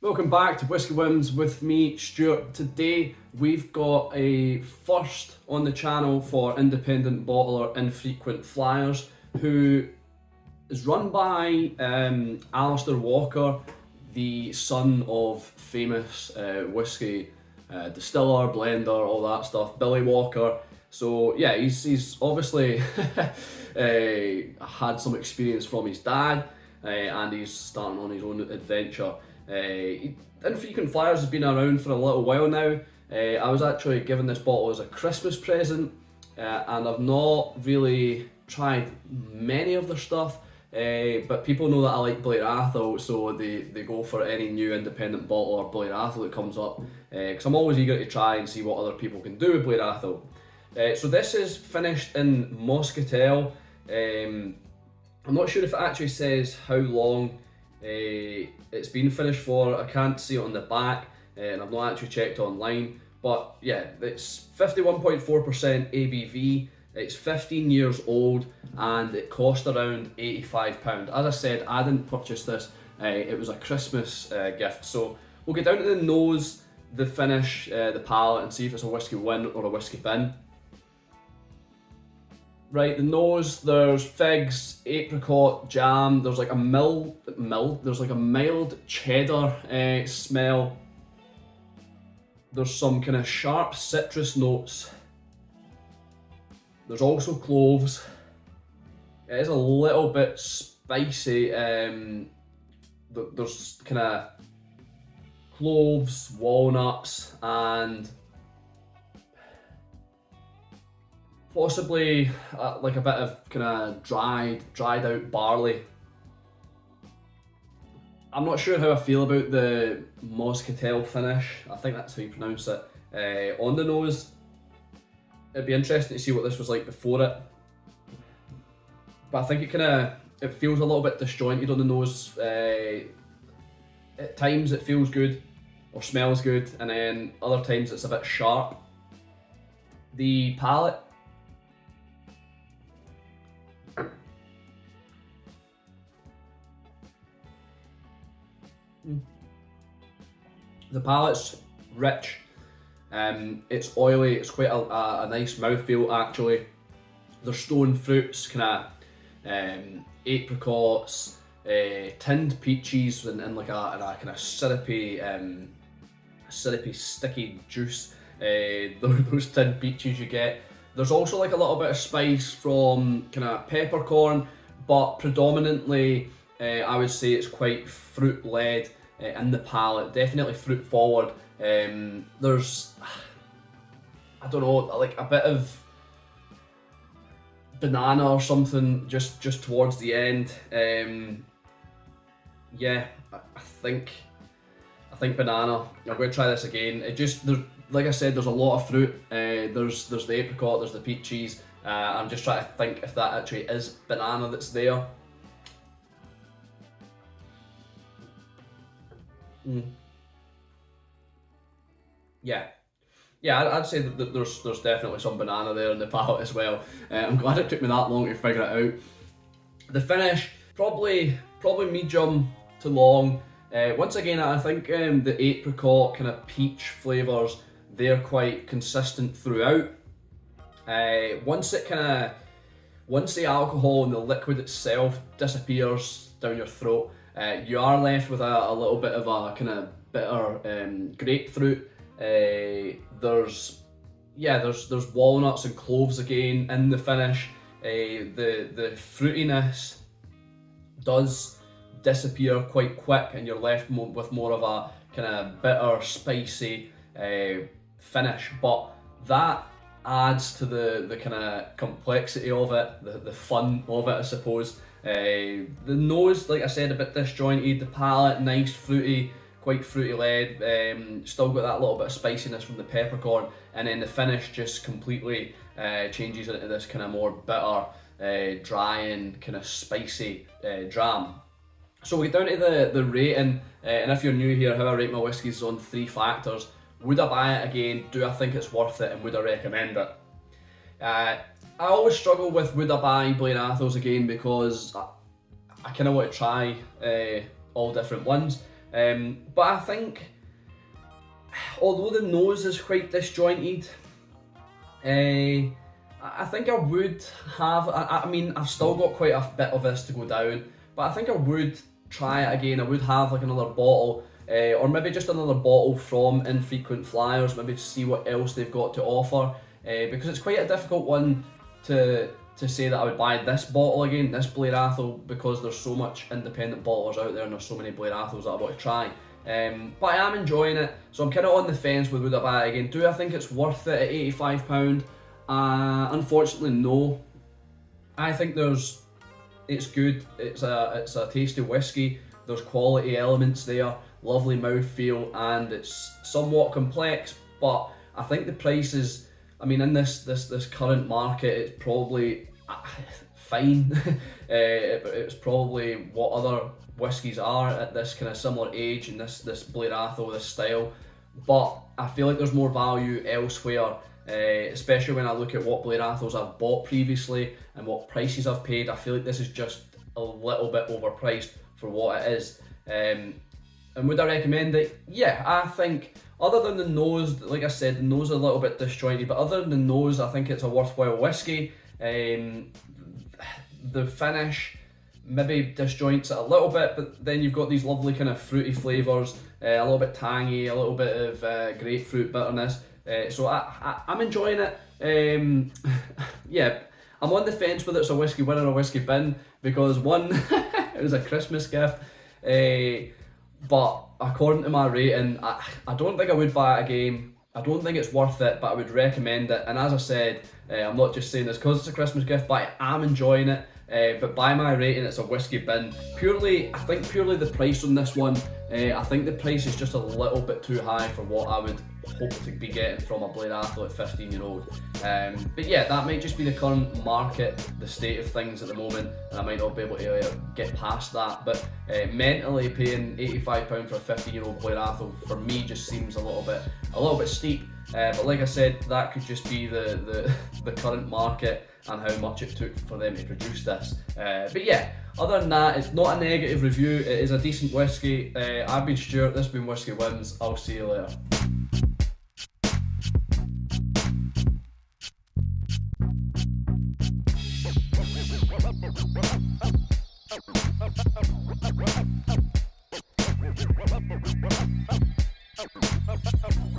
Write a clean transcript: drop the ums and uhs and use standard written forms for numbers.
Welcome back to Whisky Whims with me, Stuart. Today we've got a first on the channel for independent bottler Infrequent Flyers, who is run by Alistair Walker, the son of famous whisky distiller, blender, all that stuff, Billy Walker. So yeah, he's obviously had some experience from his dad, and he's starting on his own adventure. Infrequent Flyers has been around for a little while now. I was actually given this bottle as a Christmas present, and I've not really tried many of their stuff, but people know that I like Blair Athol, so they go for any new independent bottle or Blair Athol that comes up, because I'm always eager to try and see what other people can do with Blair Athol. So this is finished in Moscatel. I'm not sure if it actually says how long it's been finished for. I can't see it on the back, and I've not actually checked online, but yeah, it's 51.4% ABV. It's 15 years old and it cost around £85. As I said, I didn't purchase this, it was a Christmas gift. So we'll get down to the nose, the finish, the palate, and see if it's a Whisky Win or a Whisky Bin. Right, the nose, there's figs, apricot, jam, there's like a mild cheddar smell. There's some kind of sharp citrus notes. There's also cloves. It is a little bit spicy. There's kind of cloves, walnuts, and possibly like a bit of kind of dried out barley. I'm not sure how I feel about the Moscatel finish. I think that's how you pronounce it. On the nose, it'd be interesting to see what this was like before it. But I think it feels a little bit disjointed on the nose. At times it feels good or smells good, and then other times it's a bit sharp. The palate, the palate's rich, it's oily, it's quite a nice mouthfeel actually. There's stone fruits, kind of apricots, tinned peaches, and like a kind of syrupy sticky juice. Those tinned peaches you get. There's also like a little bit of spice from kind of peppercorn, but predominantly I would say it's quite fruit led in the palate, definitely fruit forward. There's, I don't know, like a bit of banana or something just towards the end. Yeah, I think banana. I'm going to try this again. Like I said, there's a lot of fruit. There's the apricot, there's the peaches. I'm just trying to think if that actually is banana that's there. Yeah, I'd say that there's definitely some banana there in the palate as well. I'm glad it took me that long to figure it out. The finish, probably medium to long. Once again, I think the apricot kind of peach flavours, they're quite consistent throughout. Once the alcohol and the liquid itself disappears down your throat, you are left with a little bit of a kind of bitter grapefruit. There's walnuts and cloves again in the finish. The fruitiness does disappear quite quick, and you're left with more of a kind of bitter, spicy finish. But that adds to the kind of complexity of it, the fun of it, I suppose. The nose, like I said, a bit disjointed. The palate, nice, fruity, quite fruity led. Still got that little bit of spiciness from the peppercorn, and then the finish just completely changes into this kind of more bitter, dry and kind of spicy dram. So we get down to the rating, and if you're new here, how I rate my whiskies is on 3 factors. Would I buy it again? Do I think it's worth it? And would I recommend it? I always struggle with would I buy Blair Athols again, because I kind of want to try all different ones. But I think, although the nose is quite disjointed, I think I would have, I mean, I've still got quite a bit of this to go down, but I think I would try it again. I would have like another bottle, or maybe just another bottle from Infrequent Flyers, maybe to see what else they've got to offer, because it's quite a difficult one to say that I would buy this bottle again, this Blair Athol, because there's so much independent bottlers out there and there's so many Blair Athols that I want to try. But I am enjoying it, so I'm kind of on the fence with would I buy it again. Do I think it's worth it at £85? Unfortunately, no. I think it's good. It's a tasty whiskey. There's quality elements there, lovely mouthfeel, and it's somewhat complex. But I think the price is, I mean, in this current market, it's probably fine. It's probably what other whiskies are at this kind of similar age and this Blair Athol, this style. But I feel like there's more value elsewhere. Especially when I look at what Blair Athols I've bought previously and what prices I've paid. I feel like this is just a little bit overpriced for what it is. And would I recommend it? Yeah, I think, other than the nose, like I said, the nose is a little bit disjointed, but other than the nose, I think it's a worthwhile whiskey. The finish maybe disjoints it a little bit, but then you've got these lovely kind of fruity flavours, a little bit tangy, a little bit of grapefruit bitterness. So I'm enjoying it. Yeah, I'm on the fence whether it's a whiskey win or a whiskey bin, because one, it was a Christmas gift, but according to my rating, I don't think I would buy it again. I don't think it's worth it, but I would recommend it. And as I said, I'm not just saying this because it's a Christmas gift, but I am enjoying it. But by my rating, it's a whiskey bin. I think purely the price on this one, I think the price is just a little bit too high for what I would hope to be getting from a Blair Athol at 15-year-old. But yeah, that might just be the current market, the state of things at the moment, and I might not be able to get past that. But mentally, paying £85 for a 15-year-old Blair Athol for me just seems a little bit steep. But like I said, that could just be the current market and how much it took for them to produce this. But yeah, other than that, it's not a negative review. It is a decent whiskey. I've been Stuart, this has been Whisky Wins. I'll see you later.